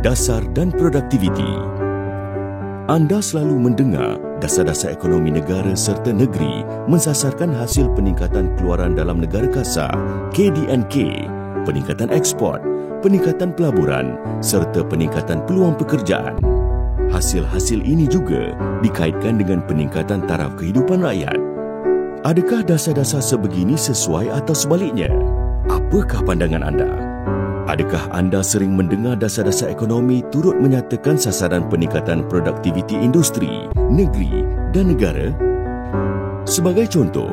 Dasar dan produktiviti. Anda selalu mendengar dasar-dasar ekonomi negara serta negeri mensasarkan hasil peningkatan keluaran dalam negara kasar KDNK, peningkatan ekspor, peningkatan pelaburan serta peningkatan peluang pekerjaan. Hasil-hasil ini juga dikaitkan dengan peningkatan taraf kehidupan rakyat. Adakah dasar-dasar sebegini sesuai atau sebaliknya? Apakah pandangan anda? Adakah anda sering mendengar dasar-dasar ekonomi turut menyatakan sasaran peningkatan produktiviti industri, negeri dan negara? Sebagai contoh,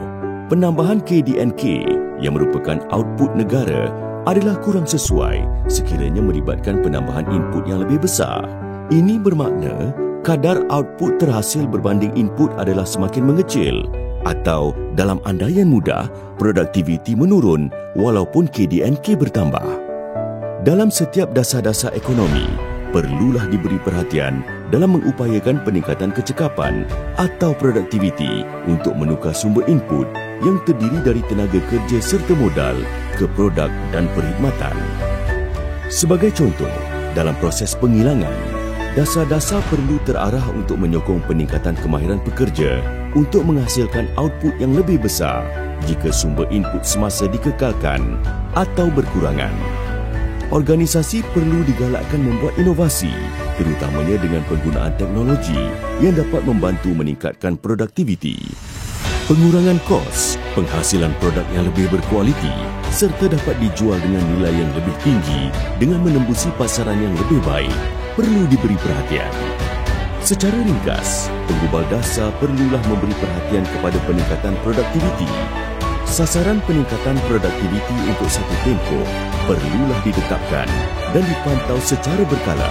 penambahan KDNK yang merupakan output negara adalah kurang sesuai sekiranya melibatkan penambahan input yang lebih besar. Ini bermakna kadar output terhasil berbanding input adalah semakin mengecil atau dalam andaian mudah, produktiviti menurun walaupun KDNK bertambah. Dalam setiap dasar-dasar ekonomi, perlulah diberi perhatian dalam mengupayakan peningkatan kecekapan atau produktiviti untuk menukar sumber input yang terdiri dari tenaga kerja serta modal ke produk dan perkhidmatan. Sebagai contoh, dalam proses penghilangan, dasar-dasar perlu terarah untuk menyokong peningkatan kemahiran pekerja untuk menghasilkan output yang lebih besar jika sumber input semasa dikekalkan atau berkurangan. Organisasi perlu digalakkan membuat inovasi, terutamanya dengan penggunaan teknologi yang dapat membantu meningkatkan produktiviti. Pengurangan kos, penghasilan produk yang lebih berkualiti serta dapat dijual dengan nilai yang lebih tinggi dengan menembusi pasaran yang lebih baik perlu diberi perhatian. Secara ringkas, penggubal dasar perlulah memberi perhatian kepada peningkatan produktiviti. Sasaran peningkatan produktiviti untuk satu tempoh perlulah ditetapkan dan dipantau secara berkala.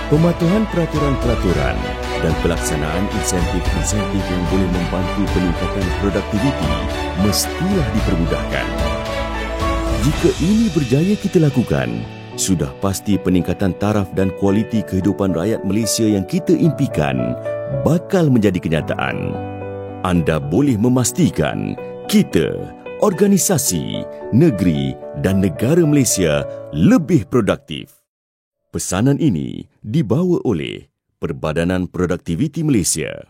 Pematuhan peraturan-peraturan dan pelaksanaan insentif-insentif yang boleh membantu peningkatan produktiviti mestilah dipermudahkan. Jika ini berjaya kita lakukan, sudah pasti peningkatan taraf dan kualiti kehidupan rakyat Malaysia yang kita impikan bakal menjadi kenyataan. Anda boleh memastikan kita, organisasi, negeri dan negara Malaysia lebih produktif. Pesanan ini dibawa oleh Perbadanan Produktiviti Malaysia.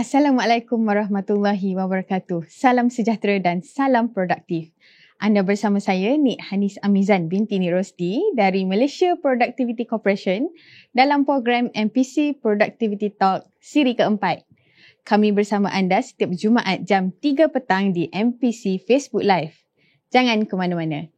Assalamualaikum warahmatullahi wabarakatuh. Salam sejahtera dan salam produktif. Anda bersama saya, Nik Hanis Amizan binti Nik Rosdi dari Malaysia Productivity Corporation dalam program MPC Productivity Talk siri keempat. Kami bersama anda setiap Jumaat jam 3 petang di MPC Facebook Live. Jangan ke mana-mana.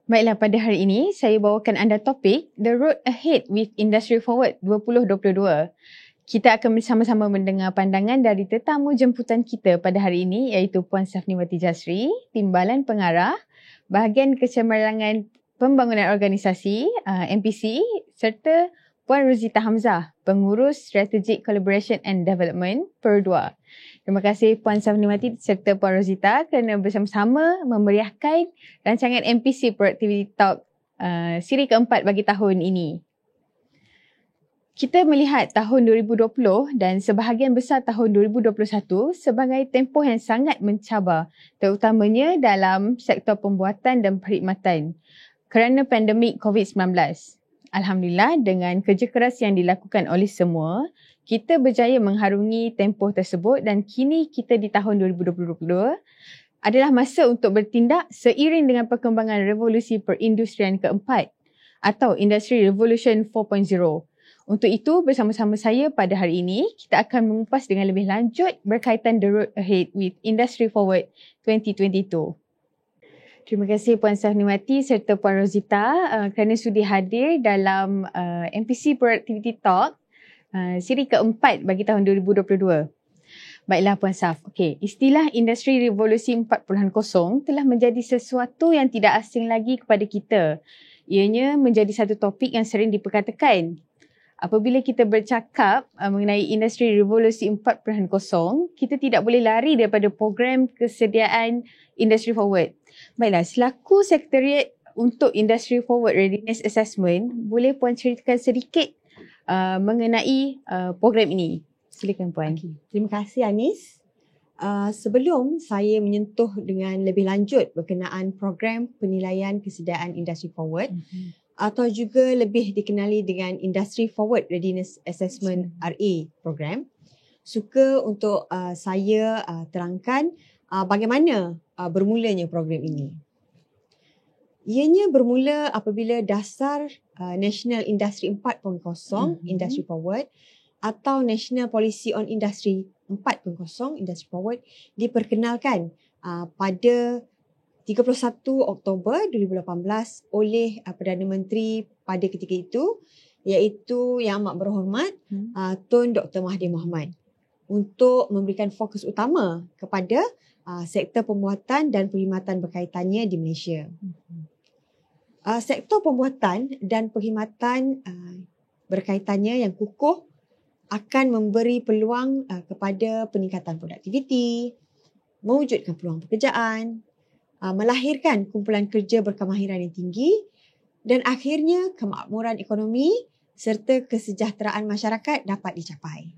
Baiklah, pada hari ini saya bawakan anda topik The Road Ahead with Industry Forward 2022. Kita akan bersama-sama mendengar pandangan dari tetamu jemputan kita pada hari ini iaitu Puan Safniwati Jasri, Timbalan Pengarah, Bahagian Kecemerlangan Pembangunan Organisasi MPC serta Puan Rosita Hamzah, Pengurus Strategic Collaboration and Development Per2. Terima kasih Puan Safniwati serta Puan Rosita kerana bersama-sama memeriahkan rancangan MPC Productivity Talk siri keempat bagi tahun ini. Kita melihat tahun 2020 dan sebahagian besar tahun 2021 sebagai tempoh yang sangat mencabar, terutamanya dalam sektor pembuatan dan perkhidmatan kerana pandemik COVID-19. Alhamdulillah, dengan kerja keras yang dilakukan oleh semua, kita berjaya mengharungi tempoh tersebut dan kini kita di tahun 2022 adalah masa untuk bertindak seiring dengan perkembangan revolusi perindustrian keempat atau Industry Revolution 4.0. Untuk itu, bersama-sama saya pada hari ini, kita akan mengupas dengan lebih lanjut berkaitan The Road Ahead with Industry Forward 2022. Terima kasih Puan Safniwati serta Puan Rosita kerana sudi hadir dalam MPC Productivity Talk siri keempat bagi tahun 2022. Baiklah Puan Saf. Okey, istilah industri revolusi 4.0 telah menjadi sesuatu yang tidak asing lagi kepada kita. Ianya menjadi satu topik yang sering diperkatakan. Apabila kita bercakap mengenai industri revolusi 4.0, kita tidak boleh lari daripada program kesediaan Industry Forward. Baiklah, selaku Sekretariat untuk Industry Forward Readiness Assessment, boleh Puan ceritakan sedikit mengenai program ini? Silakan Puan. Okay. Terima kasih Anis. Sebelum saya menyentuh dengan lebih lanjut berkenaan program penilaian kesediaan Industry Forward atau juga lebih dikenali dengan Industry Forward Readiness Assessment RA program, suka untuk saya terangkan bagaimana bermulanya program ini. Ianya bermula apabila dasar National Industry 4.0 Industry Forward atau National Policy on Industry 4.0 Industry Forward diperkenalkan pada 31 Oktober 2018 oleh Perdana Menteri pada ketika itu, iaitu Yang Amat Berhormat Tun Dr. Mahathir Mohamad, untuk memberikan fokus utama kepada sektor pembuatan dan perkhidmatan berkaitannya di Malaysia. Sektor pembuatan dan perkhidmatan berkaitannya yang kukuh akan memberi peluang kepada peningkatan produktiviti, mewujudkan peluang pekerjaan, melahirkan kumpulan kerja berkemahiran yang tinggi dan akhirnya kemakmuran ekonomi serta kesejahteraan masyarakat dapat dicapai.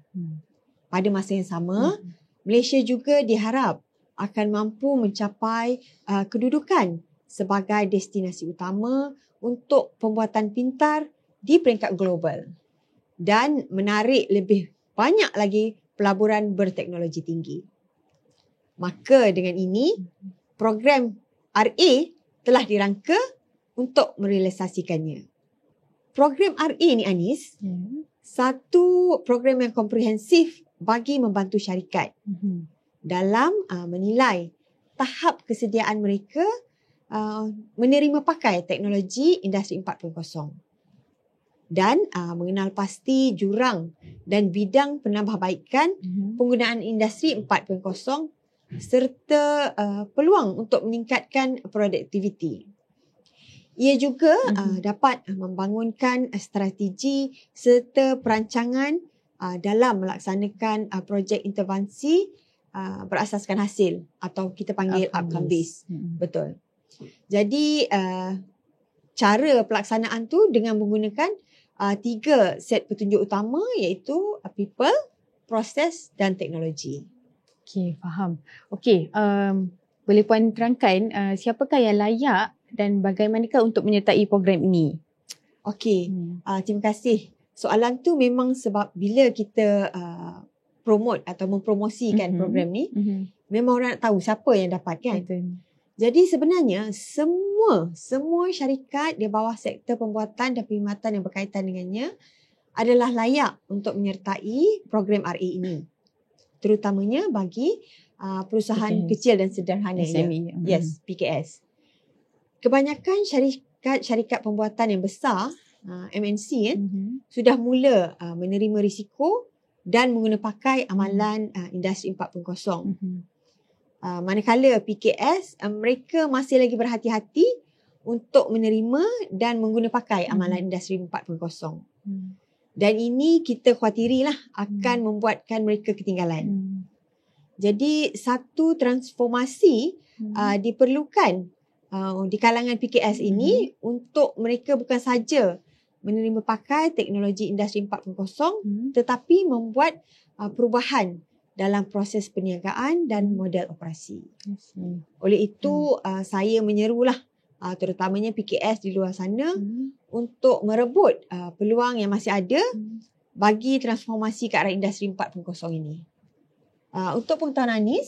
Pada masa yang sama, Malaysia juga diharap akan mampu mencapai kedudukan sebagai destinasi utama untuk pembuatan pintar di peringkat global dan menarik lebih banyak lagi pelaburan berteknologi tinggi. Maka dengan ini, program RA telah dirangka untuk merealisasikannya. Program RA ni Anis, satu program yang komprehensif bagi membantu syarikat dalam menilai tahap kesediaan mereka menerima pakai teknologi Industri 4.0 dan mengenal pasti jurang dan bidang penambahbaikan penggunaan Industri 4.0 serta peluang untuk meningkatkan produktiviti. Ia juga dapat membangunkan strategi serta perancangan dalam melaksanakan projek intervensi berasaskan hasil atau kita panggil outcome based. Betul. Jadi cara pelaksanaan tu dengan menggunakan 3 set petunjuk utama, iaitu people, proses dan teknologi. Okey, faham. Okey, boleh Puan terangkan siapakah yang layak dan bagaimanakah untuk menyertai program ini? Okey, terima kasih. Soalan tu memang sebab bila kita promote atau mempromosikan program ni, memang orang nak tahu siapa yang dapat kan? Betul. Jadi sebenarnya semua syarikat di bawah sektor pembuatan dan perkhidmatan yang berkaitan dengannya adalah layak untuk menyertai program RA ini. Terutamanya bagi perusahaan kecil dan sederhana. SME. Yes, PKS. Kebanyakan syarikat pembuatan yang besar, MNC sudah mula menerima risiko dan menggunakan pakai amalan Industri 4.0. Manakala PKS, mereka masih lagi berhati-hati untuk menerima dan menggunakan pakai amalan Industri 4.0. Dan ini kita khawatirilah akan membuatkan mereka ketinggalan. Jadi satu transformasi diperlukan di kalangan PKS ini untuk mereka bukan saja menerima pakai teknologi Industri 4.0 tetapi membuat perubahan dalam proses perniagaan dan model operasi. Oleh itu, saya menyerulah terutamanya PKS di luar sana untuk merebut peluang yang masih ada bagi transformasi ke arah Industri 4.0 ini. Untuk pengetahuan Anis,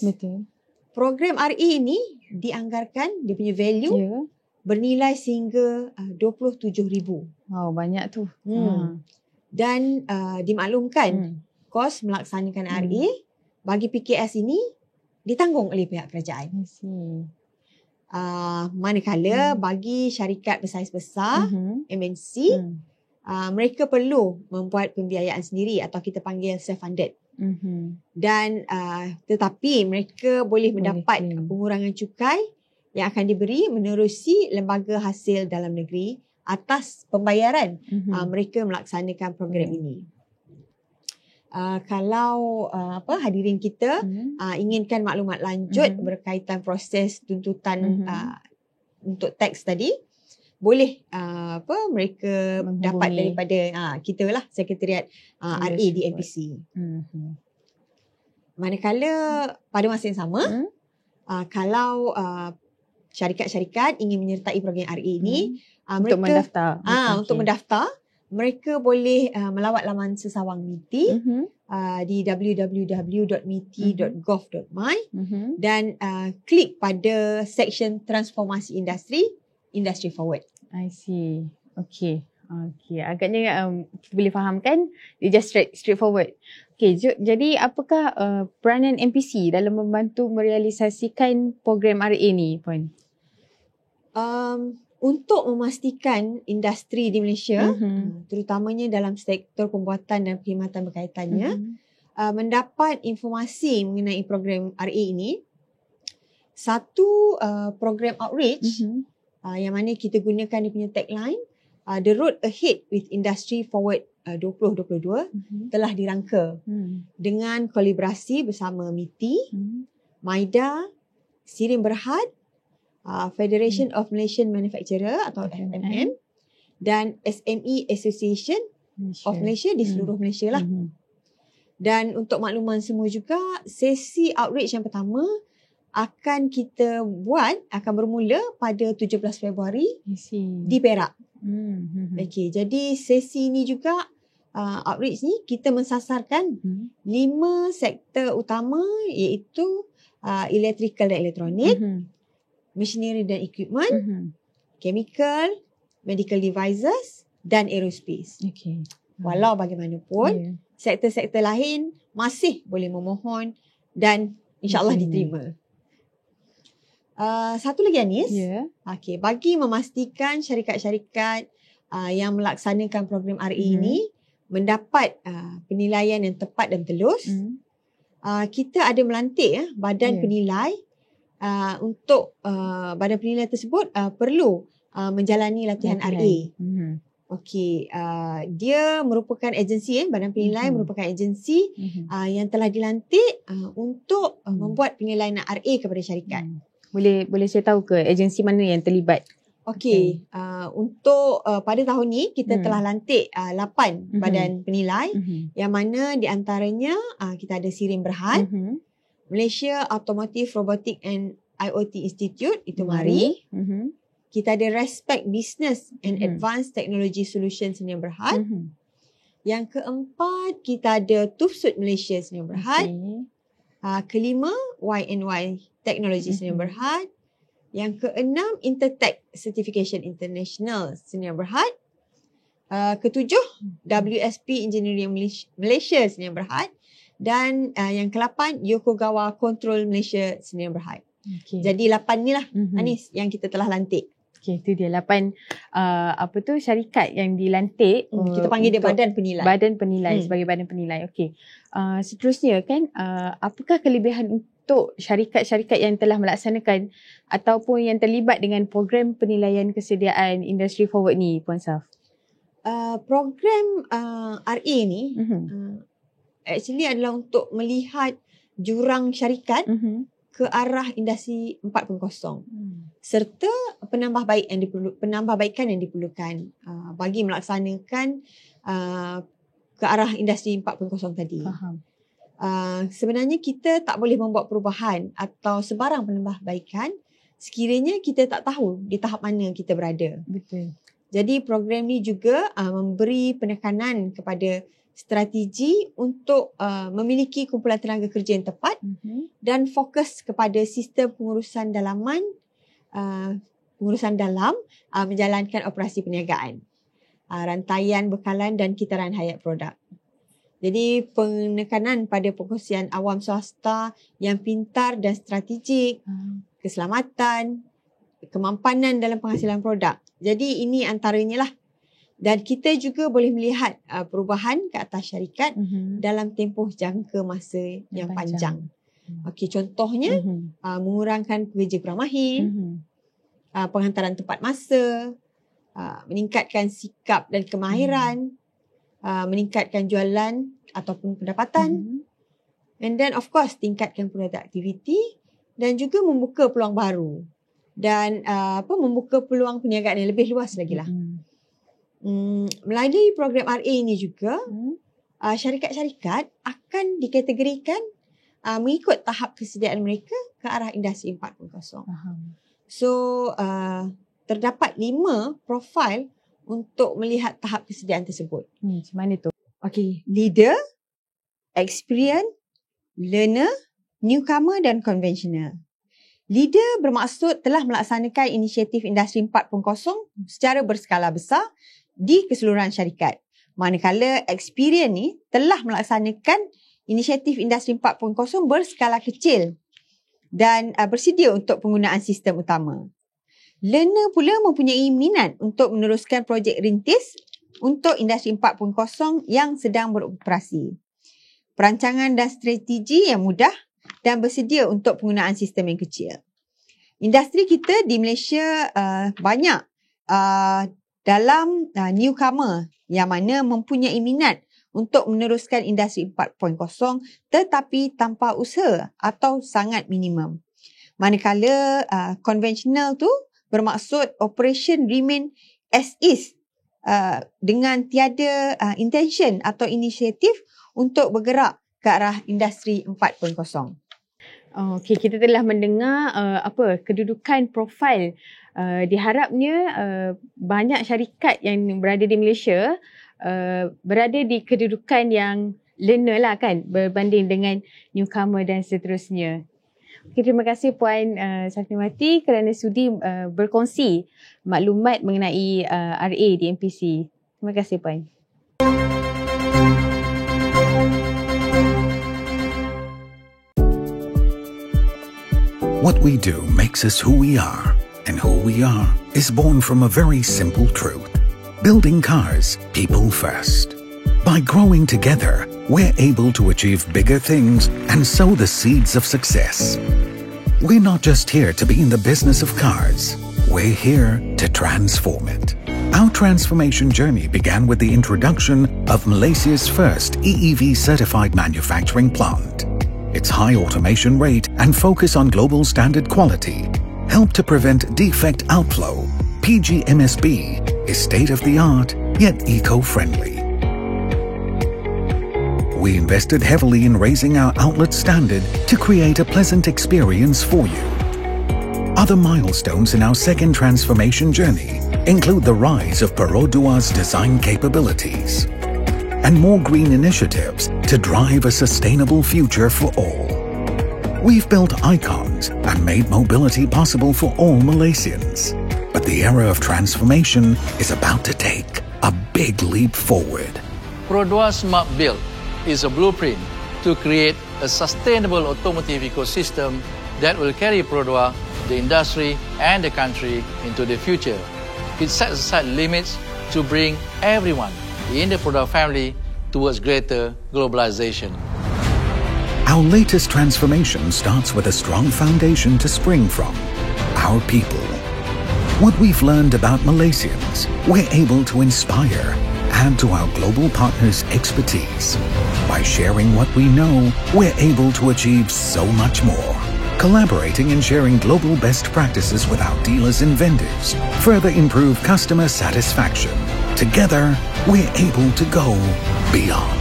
program RE ini dianggarkan, dia punya value bernilai sehingga 27,000. Wow, banyak tu. Dan dimaklumkan kos melaksanakan RE bagi PKS ini ditanggung oleh pihak kerajaan. Manakala bagi syarikat bersaiz besar, MNC, mereka perlu membuat pembiayaan sendiri atau kita panggil self-funded. Dan tetapi mereka boleh mendapat pengurangan cukai yang akan diberi menerusi lembaga hasil dalam negeri atas pembayaran mereka melaksanakan program ini. Kalau hadirin kita inginkan maklumat lanjut berkaitan proses tuntutan untuk teks tadi, boleh mereka menghubungi. dapat daripada kita lah, Sekretariat RA di NPC. Manakala pada masa yang sama, kalau syarikat-syarikat ingin menyertai program RA ini, untuk mereka untuk mendaftar, mereka boleh melawat laman sesawang MITI di www.miti.gov.my dan klik pada section transformasi industry forward. I see. Okay. Agaknya kita boleh fahamkan, dia just straightforward. Okay, jadi apakah peranan NPC dalam membantu merealisasikan program RA ni, Puan? Untuk memastikan industri di Malaysia, terutamanya dalam sektor pembuatan dan perkhidmatan berkaitannya, mendapat informasi mengenai program RA ini, satu program outreach yang mana kita gunakan dia punya tagline, The Road Ahead with Industry Forward 2022 telah dirangka dengan kolaborasi bersama MITI, MIDA, Sirim Berhad, Federation of Malaysian Manufacturer atau FMM, dan SME Association of Malaysia di seluruh Malaysia lah. Dan untuk makluman semua juga, sesi outreach yang pertama akan kita buat, akan bermula pada 17 Februari di Perak. Okay, jadi sesi ni juga outreach ni kita mensasarkan 5 sektor utama, iaitu electrical dan elektronik, machinery dan equipment, chemical, medical devices dan aerospace. Walau bagaimanapun, sektor-sektor lain masih boleh memohon dan insyaAllah diterima. Satu lagi Anis, bagi memastikan syarikat-syarikat yang melaksanakan program RA ini mendapat penilaian yang tepat dan telus, kita ada melantik badan penilai. Untuk badan penilai tersebut perlu menjalani latihan RA. Okey, dia merupakan agensi, badan penilai merupakan agensi yang telah dilantik untuk membuat penilaian RA kepada syarikat. Boleh saya tahu ke agensi mana yang terlibat? Okey, untuk pada tahun ni kita telah lantik 8 badan penilai, yang mana di antaranya kita ada Sirim Berhad, Malaysia Automotive Robotic and IoT Institute, itu MARI. Kita ada Respect Business and Advanced Technology Solutions Sdn Bhd. Yang keempat, kita ada Tufsud Malaysia Sdn Bhd. Kelima, YNY Technology Sdn Bhd. Yang keenam, Intertech Certification International Sdn Bhd. Ketujuh, WSP Engineering Malaysia Sdn Bhd. Dan yang ke-8, Yokogawa Control Malaysia Sdn Bhd. Jadi 8 ni lah Anis yang kita telah lantik. Itu dia 8 syarikat yang dilantik. Kita panggil dia badan penilai. Badan penilai sebagai badan penilai. Seterusnya kan, apakah kelebihan untuk syarikat-syarikat yang telah melaksanakan ataupun yang terlibat dengan program penilaian kesediaan industri forward ni, Puan Saf? Program RA ni actually adalah untuk melihat jurang syarikat ke arah industri 4.0 serta penambahbaikan yang diperlukan bagi melaksanakan ke arah industri 4.0 tadi. Sebenarnya kita tak boleh membuat perubahan atau sebarang penambahbaikan sekiranya kita tak tahu di tahap mana kita berada. Betul. Jadi program ni juga memberi penekanan kepada strategi untuk memiliki kumpulan tenaga kerja yang tepat dan fokus kepada sistem pengurusan dalam menjalankan operasi perniagaan, rantaian bekalan dan kitaran hayat produk. Jadi penekanan pada pengurusan awam swasta yang pintar dan strategik, keselamatan, kemampanan dalam penghasilan produk. Jadi ini antaranya lah Dan kita juga boleh melihat perubahan ke atas syarikat dalam tempoh jangka masa yang panjang. Okey, contohnya mengurangkan pekerja kurang mahir, penghantaran tepat masa, meningkatkan sikap dan kemahiran, meningkatkan jualan ataupun pendapatan, and then of course tingkatkan productivity dan juga membuka peluang baru dan membuka peluang perniagaan yang lebih luas lagi lah. Melalui program RA ini juga syarikat-syarikat akan dikategorikan mengikut tahap kesediaan mereka ke arah industri 4.0. So terdapat 5 profil untuk melihat tahap kesediaan tersebut. Macam mana tu? Okay, leader, experience, learner, newcomer dan conventional. Leader bermaksud telah melaksanakan inisiatif industri 4.0 secara berskala besar di keseluruhan syarikat. Manakala experience ni telah melaksanakan inisiatif industri 4.0 berskala kecil dan bersedia untuk penggunaan sistem utama. Learner pula mempunyai minat untuk meneruskan projek rintis untuk industri 4.0 yang sedang beroperasi. Perancangan dan strategi yang mudah dan bersedia untuk penggunaan sistem yang kecil. Industri kita di Malaysia banyak dalam newcomer yang mana mempunyai minat untuk meneruskan industri 4.0 tetapi tanpa usaha atau sangat minimum. Manakala konvensional tu bermaksud operation remain as is dengan tiada intention atau inisiatif untuk bergerak ke arah industri 4.0. Okey, kita telah mendengar kedudukan profil. Diharapnya banyak syarikat yang berada di Malaysia berada di kedudukan yang learner lah kan, berbanding dengan newcomer dan seterusnya. Okay, terima kasih Puan Safniwati kerana sudi berkongsi maklumat mengenai RA di MPC. Terima kasih Puan. What we do makes us who we are, and who we are is born from a very simple truth. Building cars, people first. By growing together, we're able to achieve bigger things and sow the seeds of success. We're not just here to be in the business of cars. We're here to transform it. Our transformation journey began with the introduction of Malaysia's first EEV certified manufacturing plant. Its high automation rate and focus on global standard quality help to prevent defect outflow. PGMSB is state-of-the-art yet eco-friendly. We invested heavily in raising our outlet standard to create a pleasant experience for you. Other milestones in our second transformation journey include the rise of Perodua's design capabilities and more green initiatives to drive a sustainable future for all. We've built icons and made mobility possible for all Malaysians. But the era of transformation is about to take a big leap forward. Perodua Smart Build is a blueprint to create a sustainable automotive ecosystem that will carry Perodua, the industry and the country into the future. It sets aside limits to bring everyone in the Perodua family towards greater globalization. Our latest transformation starts with a strong foundation to spring from: our people. What we've learned about Malaysians, we're able to inspire, add to our global partners' expertise. By sharing what we know, we're able to achieve so much more. Collaborating and sharing global best practices with our dealers and vendors further improve customer satisfaction. Together, we're able to go beyond.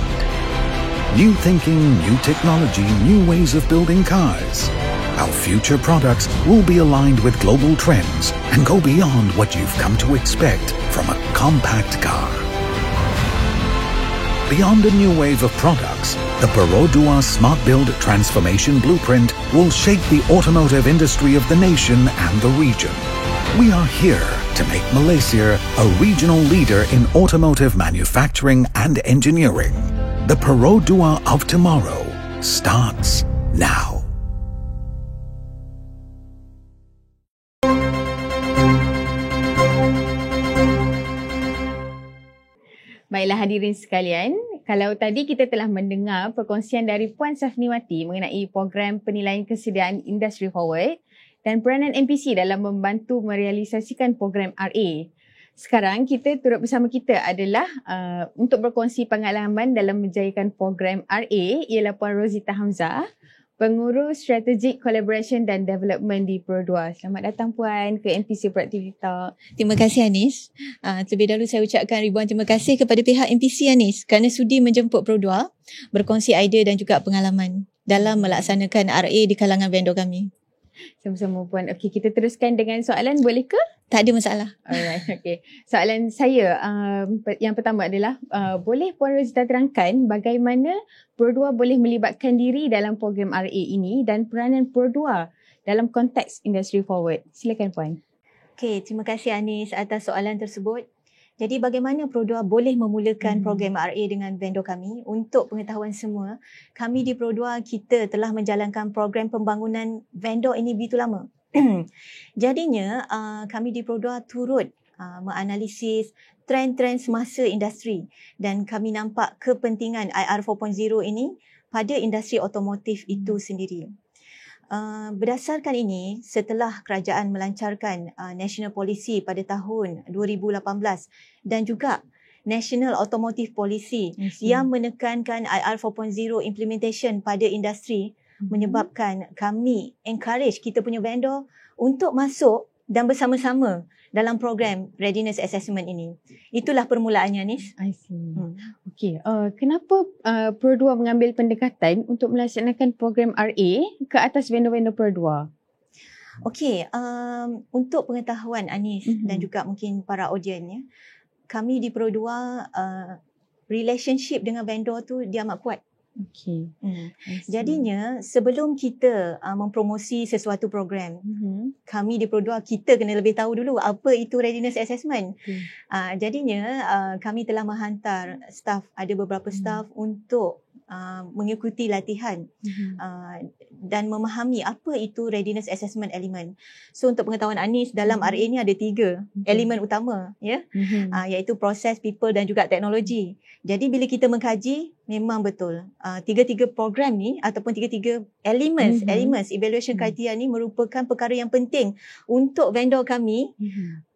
New thinking, new technology, new ways of building cars. Our future products will be aligned with global trends and go beyond what you've come to expect from a compact car. Beyond a new wave of products, the Perodua Smart Build Transformation Blueprint will shape the automotive industry of the nation and the region. We are here to make Malaysia a regional leader in automotive manufacturing and engineering. The Perodua of tomorrow starts now. Baiklah hadirin sekalian, kalau tadi kita telah mendengar perkongsian dari Puan Safniwati mengenai program penilaian kesediaan Industry Forward dan peranan MPC dalam membantu merealisasikan program RA. Sekarang kita turut bersama kita adalah untuk berkongsi pengalaman dalam menjayakan program RA ialah Puan Rosita Hamzah, Pengurus Strategic Collaboration dan Development di Pro2. Selamat datang Puan ke MPC Productivity Talk. Terima kasih Anis. Terlebih dahulu saya ucapkan ribuan terima kasih kepada pihak MPC Anis kerana sudi menjemput Pro2 berkongsi idea dan juga pengalaman dalam melaksanakan RA di kalangan vendor kami. Sama-sama Puan. Okey, kita teruskan dengan soalan, boleh ke? Tak ada masalah. Alright, okay. Soalan saya yang pertama adalah boleh Puan Rosita terangkan bagaimana Pro2 boleh melibatkan diri dalam program RA ini dan peranan Pro2 dalam konteks Industry Forward. Silakan Puan. Okey, terima kasih Anis atas soalan tersebut. Jadi bagaimana Pro2 boleh memulakan program RA dengan vendor kami? Untuk pengetahuan semua, kami di Pro2 kita telah menjalankan program pembangunan vendor ini begitu lama. Jadinya kami di Pro2 turut menganalisis trend-trend semasa industri dan kami nampak kepentingan IR 4.0 ini pada industri otomotif itu sendiri. Berdasarkan ini, setelah kerajaan melancarkan National Policy pada tahun 2018 dan juga National Automotive Policy yang menekankan IR 4.0 implementation pada industri, menyebabkan kami encourage kita punya vendor untuk masuk dan bersama-sama dalam program readiness assessment ini. Itulah permulaannya, Nis. I see. Okey, kenapa Pro2 mengambil pendekatan untuk melaksanakan program RA ke atas vendor-vendor Pro2? Okey, untuk pengetahuan Anis dan juga mungkin para audiensnya, kami di Pro2 relationship dengan vendor tu dia amat kuat. Okey. Jadinya sebelum kita mempromosi sesuatu program, kami di Pro2 kita kena lebih tahu dulu apa itu readiness assessment. Jadinya kami telah menghantar staff, ada beberapa staff untuk mengikuti latihan dan memahami apa itu readiness assessment element. So untuk pengetahuan Anis, dalam RA ni ada 3 elemen utama, ya, iaitu proses, people dan juga teknologi. Jadi bila kita mengkaji, memang betul tiga-tiga program ni ataupun tiga-tiga elements evaluation criteria ni merupakan perkara yang penting untuk vendor kami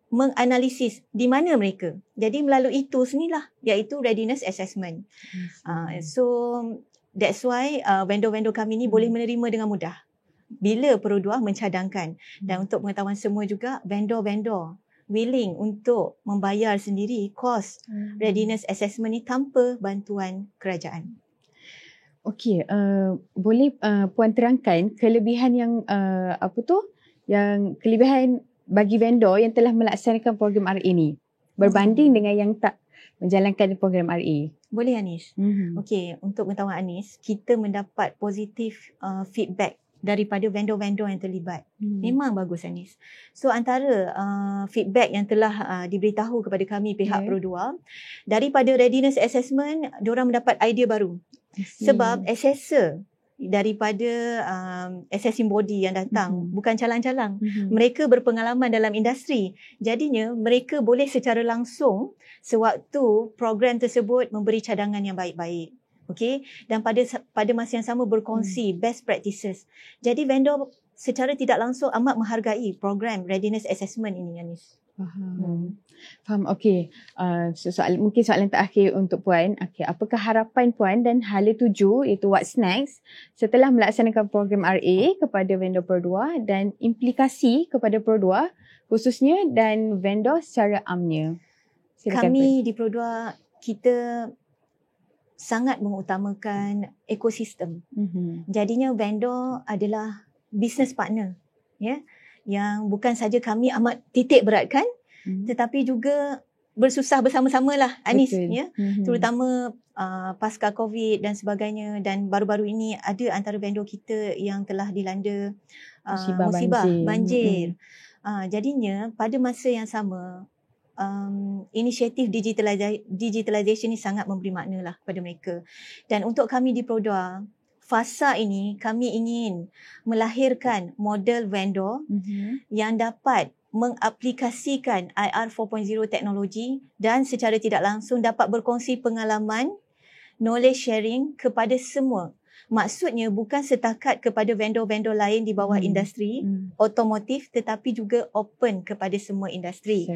menganalisis di mana mereka. Jadi melalui tools inilah, iaitu readiness assessment. So that's why vendor-vendor kami ni boleh menerima dengan mudah bila Pro2 mencadangkan. Dan untuk pengetahuan semua juga, vendor-vendor willing untuk membayar sendiri kos readiness assessment ni tanpa bantuan kerajaan. Okey, boleh Puan terangkan kelebihan yang yang kelebihan bagi vendor yang telah melaksanakan program RA ini berbanding dengan yang tak menjalankan program RA? Boleh Anis. Okey, untuk pengetahuan Anis, kita mendapat positif feedback daripada vendor-vendor yang terlibat. Memang bagus Anis. So antara feedback yang telah diberitahu kepada kami pihak Pro2, daripada readiness assessment, diorang mendapat idea baru. Sebab assessor daripada assessing body yang datang bukan calang-calang. Mereka berpengalaman dalam industri. Jadinya mereka boleh secara langsung sewaktu program tersebut memberi cadangan yang baik-baik. Okey, dan pada masa yang sama berkongsi best practices. Jadi vendor secara tidak langsung amat menghargai program readiness assessment ini, Anis. Faham. Okey. Mungkin soalan terakhir untuk Puan. Okey, apakah harapan Puan dan hala tuju iaitu what's next setelah melaksanakan program RA kepada vendor Pro2 dan implikasi kepada Pro2 khususnya dan vendor secara amnya? Silakan, kami Puan. di Pro2 kita sangat mengutamakan ekosistem. Jadinya vendor adalah business partner, ya, yang bukan saja kami amat titik beratkan, tetapi juga bersusah bersama-sama lah, Anis. Ya? Terutama pasca COVID dan sebagainya, dan baru-baru ini ada antara vendor kita yang telah dilanda musibah banjir. Jadinya pada masa yang sama, inisiatif digitalisation ni sangat memberi makna lah kepada mereka. Dan untuk kami di Pro2, fasa ini kami ingin melahirkan model vendor yang dapat mengaplikasikan IR 4.0 teknologi dan secara tidak langsung dapat berkongsi pengalaman, knowledge sharing kepada semua. Maksudnya bukan setakat kepada vendor-vendor lain di bawah industri otomotif tetapi juga open kepada semua industri.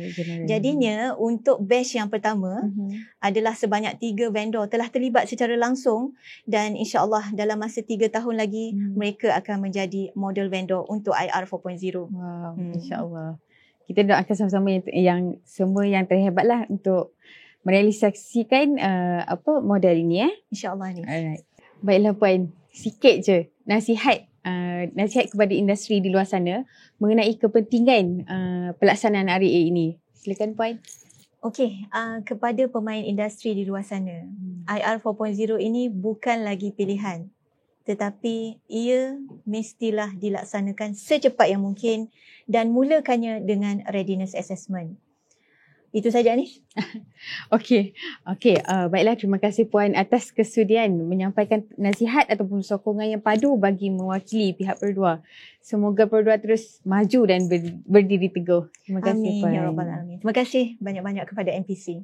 Jadinya untuk batch yang pertama adalah sebanyak 3 vendor telah terlibat secara langsung dan insya-Allah dalam masa 3 tahun lagi mereka akan menjadi model vendor untuk IR 4.0. Wow, insya-Allah. Kita doakan sama-sama yang semua yang terhebatlah untuk merealisasikan model ini insya-Allah ni. Alright. Baiklah Puan, sikit je nasihat kepada industri di luar sana mengenai kepentingan pelaksanaan REA ini. Silakan Puan. Okey, kepada pemain industri di luar sana, IR 4.0 ini bukan lagi pilihan. Tetapi ia mestilah dilaksanakan secepat yang mungkin dan mulakannya dengan readiness assessment. Itu saja ni. Okey. Baiklah, terima kasih Puan atas kesudian menyampaikan nasihat ataupun sokongan yang padu bagi mewakili pihak Perdua. Semoga Perdua terus maju dan berdiri teguh. Terima kasih Puan. Amin ya rabbal alamin. Terima kasih banyak-banyak kepada MPC.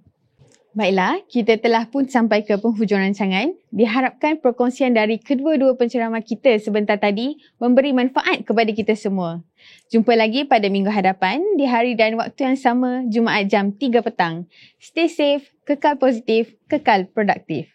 Baiklah, kita telah pun sampai ke penghujung rancangan. Diharapkan perkongsian dari kedua-dua penceramah kita sebentar tadi memberi manfaat kepada kita semua. Jumpa lagi pada minggu hadapan di hari dan waktu yang sama, Jumaat jam 3 petang. Stay safe, kekal positif, kekal produktif.